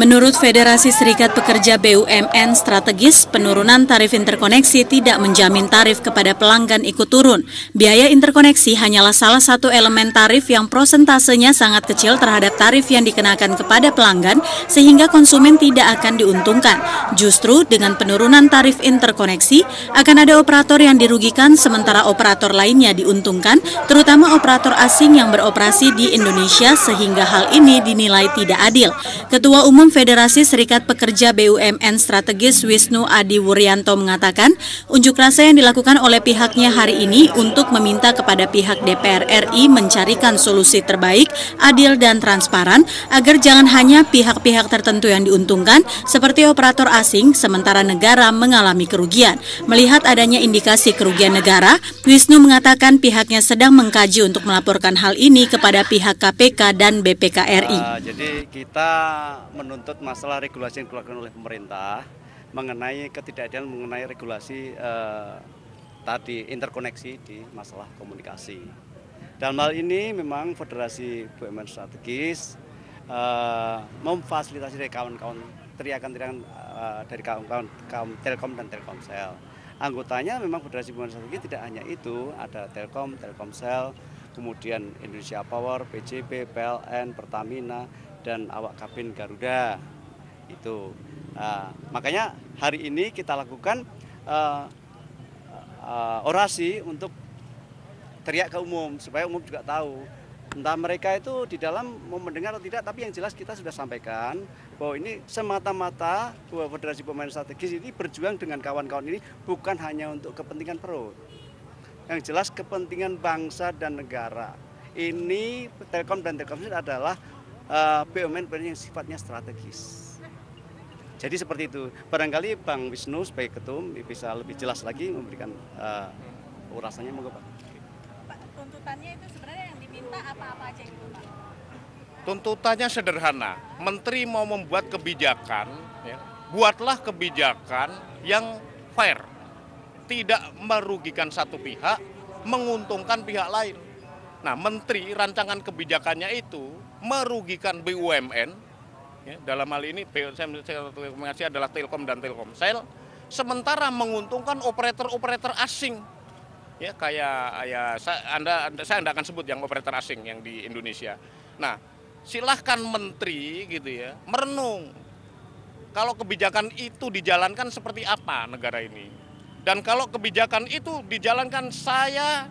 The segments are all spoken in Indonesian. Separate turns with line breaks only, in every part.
Menurut Federasi Serikat Pekerja BUMN strategis, penurunan tarif interkoneksi tidak menjamin tarif kepada pelanggan ikut turun. Biaya interkoneksi hanyalah salah satu elemen tarif yang prosentasenya sangat kecil terhadap tarif yang dikenakan kepada pelanggan, sehingga konsumen tidak akan diuntungkan. Justru dengan penurunan tarif interkoneksi, akan ada operator yang dirugikan sementara operator lainnya diuntungkan, terutama operator asing yang beroperasi di Indonesia, sehingga hal ini dinilai tidak adil. Ketua Umum Federasi Serikat Pekerja BUMN Strategis Wisnu Adi Wuryanto mengatakan, unjuk rasa yang dilakukan oleh pihaknya hari ini untuk meminta kepada pihak DPR RI mencarikan solusi terbaik, adil dan transparan agar jangan hanya pihak-pihak tertentu yang diuntungkan seperti operator asing sementara negara mengalami kerugian. Melihat adanya indikasi kerugian negara, Wisnu mengatakan pihaknya sedang mengkaji untuk melaporkan hal ini kepada pihak KPK dan BPK RI.
Jadi kita menuntut masalah regulasi yang dikeluarkan oleh pemerintah mengenai ketidakadilan mengenai regulasi tadi interkoneksi di masalah komunikasi. Dalam hal ini memang Federasi BUMN Strategis memfasilitasi dari kawan-kawan teriakan-teriakan dari kawan-kawan Telkom dan Telkomsel. Anggotanya memang Federasi BUMN Strategis tidak hanya itu, ada Telkom, Telkomsel, kemudian Indonesia Power, PJB, PLN, Pertamina, dan awak kabin Garuda. Itu makanya hari ini kita lakukan orasi untuk teriak ke umum supaya umum juga tahu. Entah mereka itu di dalam mau mendengar atau tidak, tapi yang jelas kita sudah sampaikan bahwa ini semata-mata bahwa Federasi BUMN Strategis ini berjuang dengan kawan-kawan ini bukan hanya untuk kepentingan perut. Yang jelas kepentingan bangsa dan negara. Ini Telkom dan Telkomsel adalah BUMN yang sifatnya strategis. Jadi seperti itu. Barangkali Bang Wisnu sebagai ketum bisa lebih jelas lagi memberikan urasannya, monggo Pak.
Pak, tuntutannya itu sebenarnya yang diminta apa-apa aja gitu Pak?
Tuntutannya sederhana. Menteri mau membuat kebijakan, ya, buatlah kebijakan yang fair, tidak merugikan satu pihak, menguntungkan pihak lain. Nah, Menteri rancangan kebijakannya itu merugikan BUMN, ya, dalam hal ini saya adalah Telkom dan Telkomsel, sementara menguntungkan operator-operator asing, ya kayak saya tidak akan sebut yang operator asing yang di Indonesia. Nah, silahkan Menteri gitu ya merenung kalau kebijakan itu dijalankan seperti apa negara ini, dan kalau kebijakan itu dijalankan saya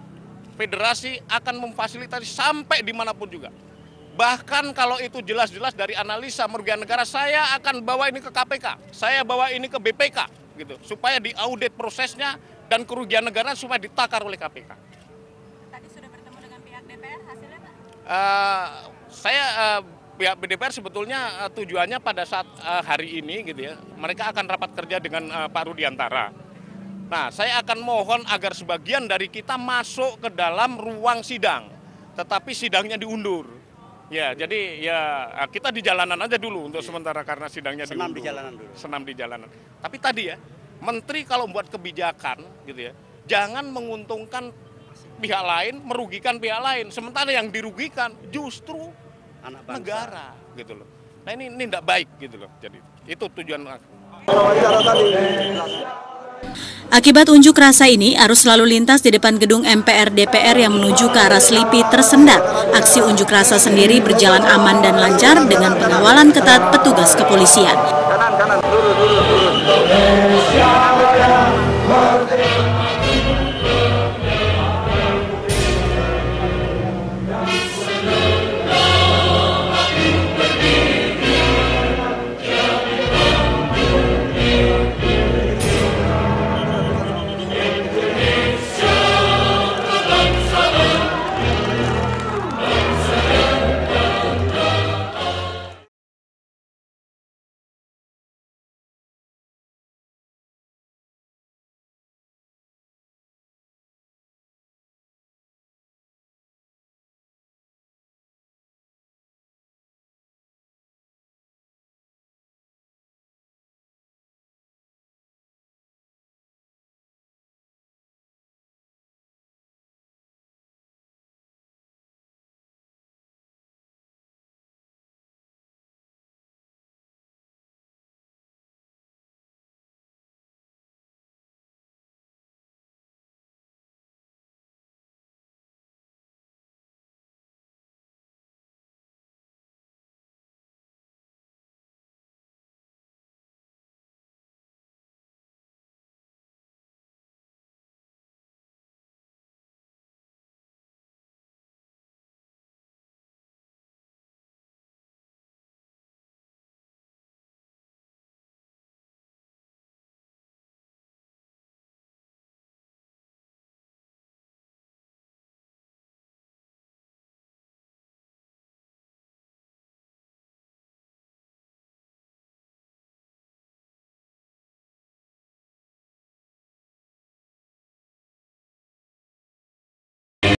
Federasi akan memfasilitasi sampai dimanapun juga. Bahkan kalau itu jelas-jelas dari analisa merugikan negara, saya akan bawa ini ke KPK, saya bawa ini ke BPK, gitu, supaya diaudit prosesnya dan kerugian negara supaya ditakar oleh KPK.
Tadi sudah bertemu dengan pihak DPR, hasilnya Pak?
Pihak DPR sebetulnya tujuannya pada saat hari ini, gitu ya, mereka akan rapat kerja dengan Pak Rudiantara. Nah, saya akan mohon agar sebagian dari kita masuk ke dalam ruang sidang, tetapi sidangnya diundur. Ya, jadi ya kita di jalanan aja dulu untuk sementara karena sidangnya diundur.
Senam di jalanan dulu.
Senam di jalanan. Tapi tadi ya, Menteri kalau membuat kebijakan gitu ya, jangan menguntungkan pihak lain, merugikan pihak lain. Sementara yang dirugikan justru
anak bangsa,
negara gitu loh. Nah, ini tidak baik gitu loh. Jadi itu tujuan aku.
Akibat unjuk rasa ini, arus lalu lintas di depan gedung MPR DPR yang menuju ke arah Selipi tersendat. Aksi unjuk rasa sendiri berjalan aman dan lancar dengan pengawalan ketat petugas kepolisian.
Kanan, lurus.